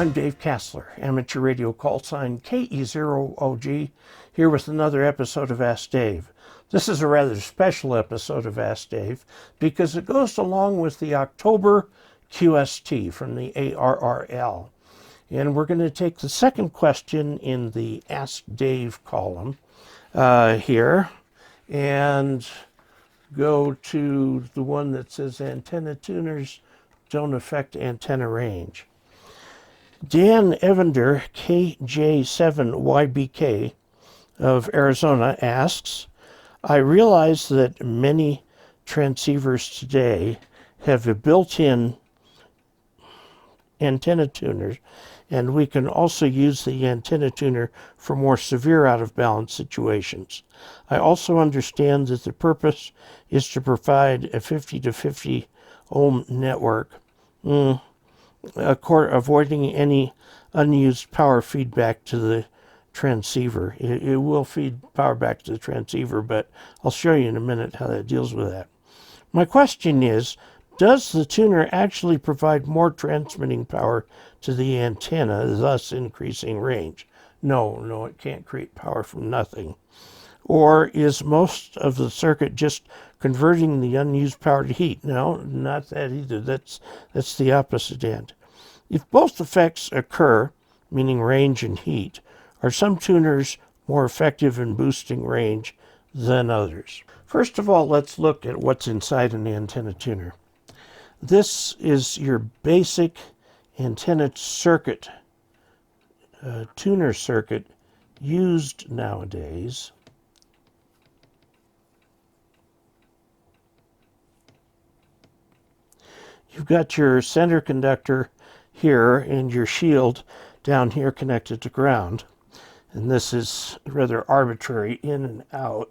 I'm Dave Kassler, amateur radio call sign KE0OG, here with another episode of Ask Dave. This is a rather special episode of Ask Dave because it goes along with the October QST from the ARRL. And we're going to take the second question in the Ask Dave column here and go to the one that says antenna tuners don't affect antenna range. Dan Evander, KJ7YBK of Arizona, asks, I realize that many transceivers today have a built-in antenna tuner, and we can also use the antenna tuner for more severe out-of-balance situations. I also understand that the purpose is to provide a 50 to 50 ohm network. Avoiding any unused power feedback to the transceiver. It will feed power back to the transceiver, but I'll show you in a minute how that deals with that. My question is, does the tuner actually provide more transmitting power to the antenna, thus increasing range? No, it can't create power from nothing. Or is most of the circuit just converting the unused power to heat? No, not that either. That's the opposite end. If both effects occur, meaning range and heat, are some tuners more effective in boosting range than others? First of all, let's look at what's inside an antenna tuner. This is your basic antenna circuit, tuner circuit used nowadays. You've got your center conductor here and your shield down here connected to ground. And this is rather arbitrary, in and out.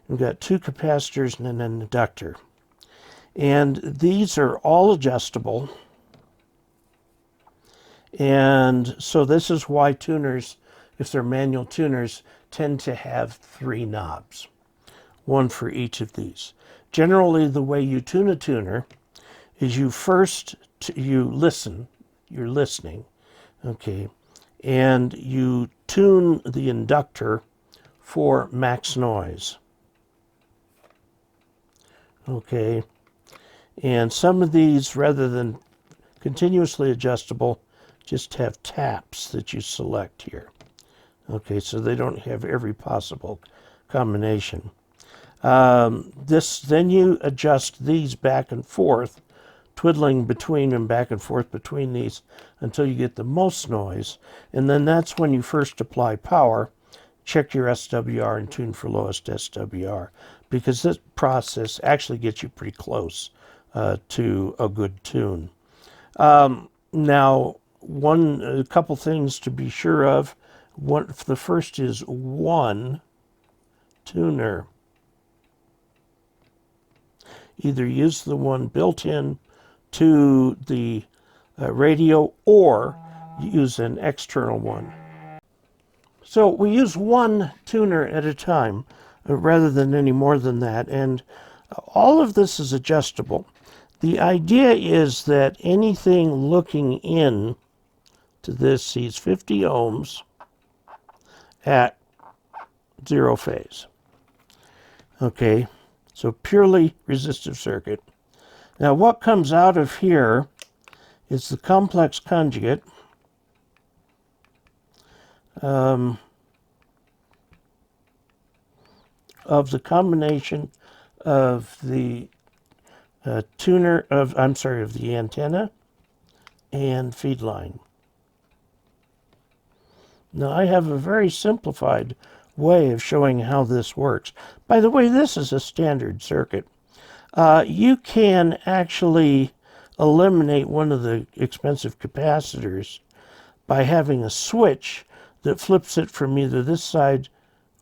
We've got two capacitors and an inductor. And these are all adjustable. And so this is why tuners, if they're manual tuners, tend to have three knobs, one for each of these. Generally, the way you tune a tuner is you're listening, okay, and you tune the inductor for max noise, okay, and some of these, rather than continuously adjustable, just have taps that you select here, okay, so they don't have every possible combination. Then you adjust these back and forth, twiddling between and back and forth between these until you get the most noise. And then that's when you first apply power, check your SWR and tune for lowest SWR, because this process actually gets you pretty close to a good tune. Now, a couple things to be sure of. The first is one tuner. Either use the one built in to the radio or use an external one. So we use one tuner at a time rather than any more than that, and all of this is adjustable. The idea is that anything looking in to this sees 50 ohms at 0 phase. Okay, so purely resistive circuit. Now what comes out of here is the complex conjugate of the combination of the of the antenna and feed line. Now I have a very simplified way of showing how this works. By the way, this is a standard circuit. You can actually eliminate one of the expensive capacitors by having a switch that flips it from either this side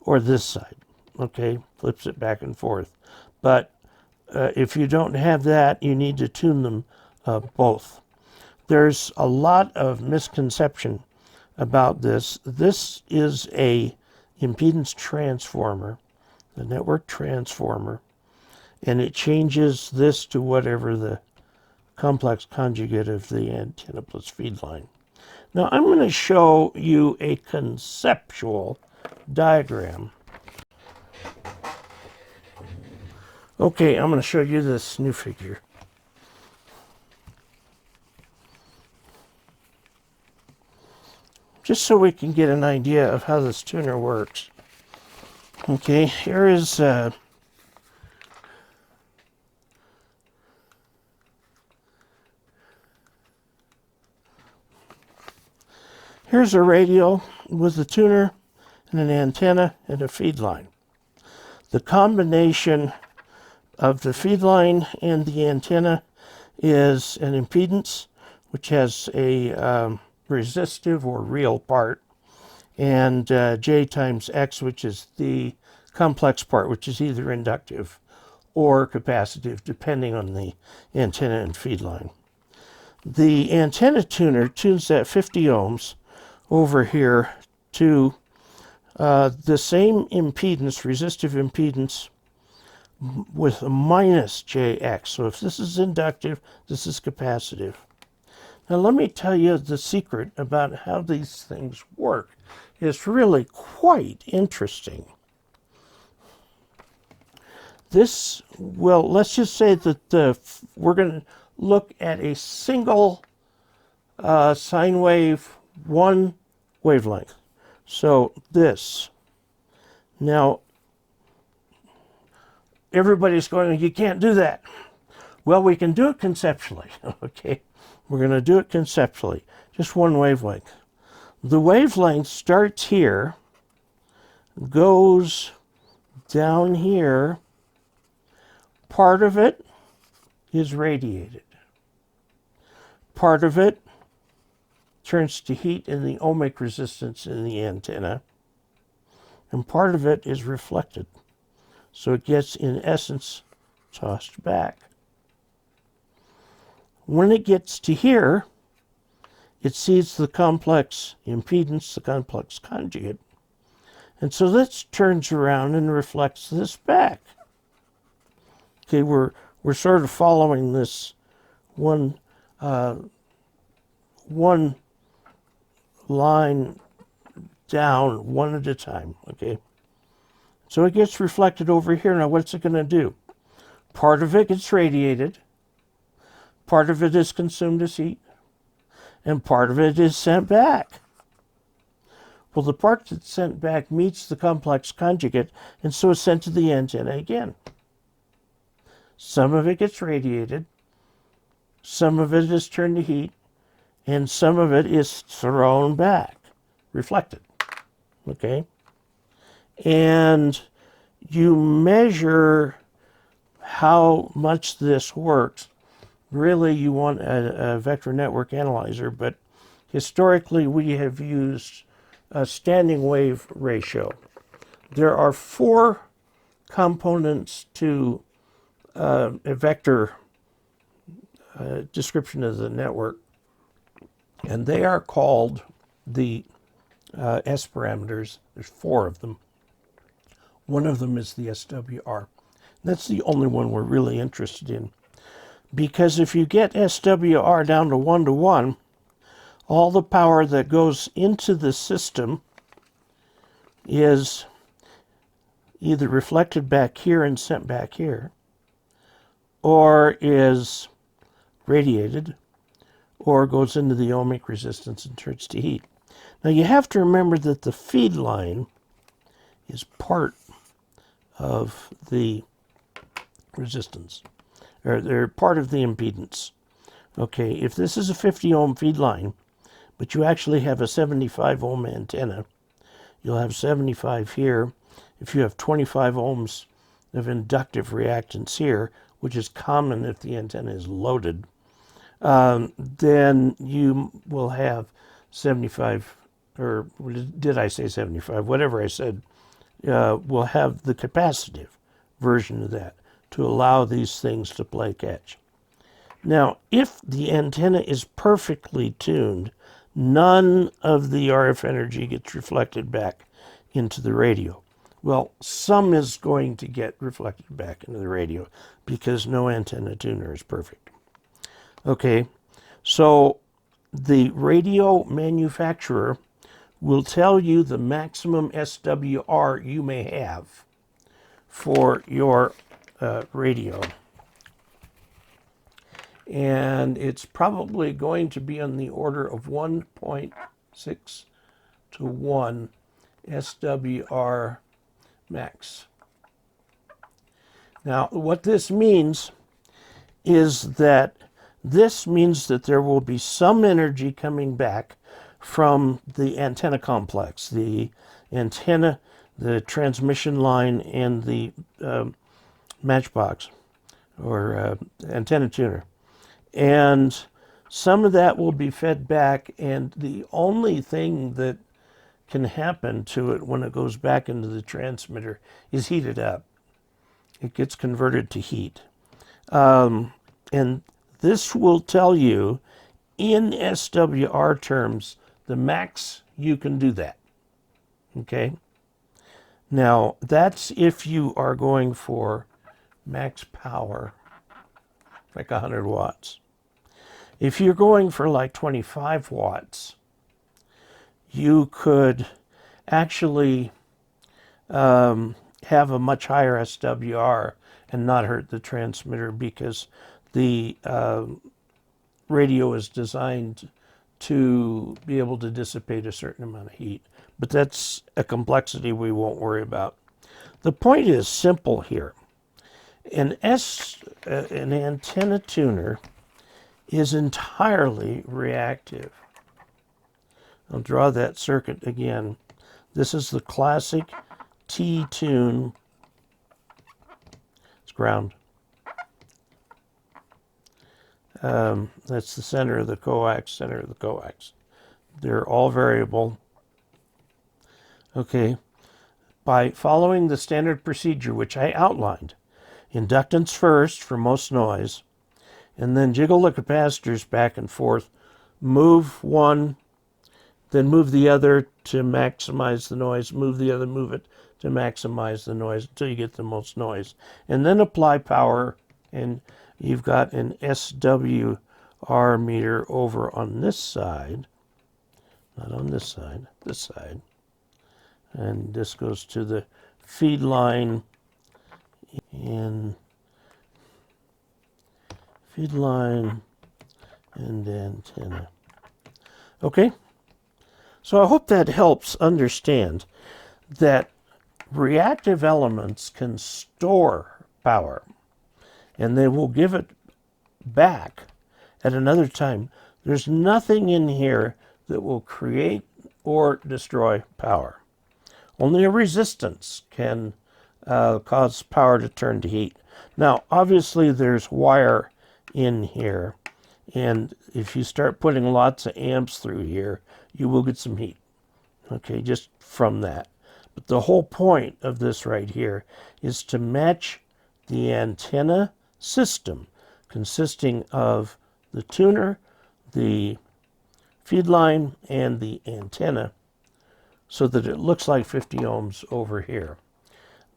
or this side. Okay, flips it back and forth. But if you don't have that, you need to tune them both. There's a lot of misconception about this. This is a impedance transformer, the network transformer, and it changes this to whatever the complex conjugate of the antenna plus feed line. Now I'm going to show you a conceptual diagram. Okay, I'm going to show you this new figure. Just so we can get an idea of how this tuner works. Okay, here's here's a radio with a tuner and an antenna and a feed line. The combination of the feed line and the antenna is an impedance, which has a resistive or real part, and J times X, which is the complex part, which is either inductive or capacitive, depending on the antenna and feed line. The antenna tuner tunes that 50 ohms over here to the same impedance, resistive impedance, with a minus JX. So if this is inductive, this is capacitive. Now let me tell you the secret about how these things work. It's really quite interesting. This will, let's just say that we're going to look at a single sine wave, one wavelength. So this. Now, everybody's going, you can't do that. Well, we can do it conceptually, okay? We're going to do it conceptually, just one wavelength. The wavelength starts here, goes down here. Part of it is radiated. Part of it turns to heat in the ohmic resistance in the antenna, and part of it is reflected. So it gets, in essence, tossed back. When it gets to here, it sees the complex impedance, the complex conjugate. And so this turns around and reflects this back. Okay, we're sort of following this one line down, one at a time, okay? So it gets reflected over here. Now what's it going to do? Part of it gets radiated, part of it is consumed as heat, and part of it is sent back. Well, the part that's sent back meets the complex conjugate, and so it's sent to the antenna again. Some of it gets radiated, some of it is turned to heat, and some of it is thrown back, reflected, okay? And you measure how much this works. Really, you want a vector network analyzer, but historically we have used a standing wave ratio. There are 4 components to a vector description of the network, and they are called the S parameters. There's 4 of them. One of them is the SWR. That's the only one we're really interested in. Because if you get SWR down to 1 to 1, all the power that goes into the system is either reflected back here and sent back here, or is radiated, or goes into the ohmic resistance and turns to heat. Now you have to remember that the feed line is part of the resistance, or they're part of the impedance. Okay, if this is a 50 ohm feed line, but you actually have a 75 ohm antenna, you'll have 75 here. If you have 25 ohms of inductive reactance here, which is common if the antenna is loaded, then you will have 75, or did I say 75? Whatever I said, will have the capacitive version of that to allow these things to play catch. Now, if the antenna is perfectly tuned, none of the RF energy gets reflected back into the radio. Well, some is going to get reflected back into the radio because no antenna tuner is perfect. Okay, so the radio manufacturer will tell you the maximum SWR you may have for your radio. And it's probably going to be on the order of 1.6 to 1 SWR max. Now, what this means is that there will be some energy coming back from the antenna complex, the antenna, the transmission line, and the matchbox or antenna tuner. And some of that will be fed back, and the only thing that can happen to it when it goes back into the transmitter is heat it up. It gets converted to heat. And this will tell you in SWR terms the max you can do that. Okay? Now, that's if you are going for max power, like 100 watts. If you're going for like 25 watts, you could actually have a much higher SWR and not hurt the transmitter, because the radio is designed to be able to dissipate a certain amount of heat. But that's a complexity we won't worry about. The point is simple here. An antenna tuner is entirely reactive. I'll draw that circuit again. This is the classic T-tune. It's ground. That's the center of the coax, They're all variable. Okay. By following the standard procedure, which I outlined, inductance first for most noise, and then jiggle the capacitors back and forth, move one, then move the other to maximize the noise, move the other, move it to maximize the noise until you get the most noise. And then apply power, and you've got an SWR meter over on this side, not on this side, this side. And this goes to the feed line and antenna. Okay? So I hope that helps understand that reactive elements can store power, and they will give it back at another time. There's nothing in here that will create or destroy power. Only a resistance can cause power to turn to heat. Now, obviously, there's wire in here, and if you start putting lots of amps through here, you will get some heat, okay, just from that. But the whole point of this right here is to match the antenna system consisting of the tuner, the feed line, and the antenna, so that it looks like 50 ohms over here.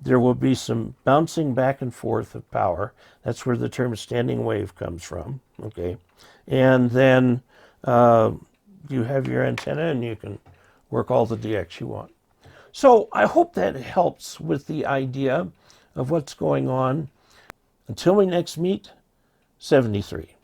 There will be some bouncing back and forth of power. That's where the term standing wave comes from, okay? And then you have your antenna, and you can work all the DX you want. So I hope that helps with the idea of what's going on. Until we next meet, 73.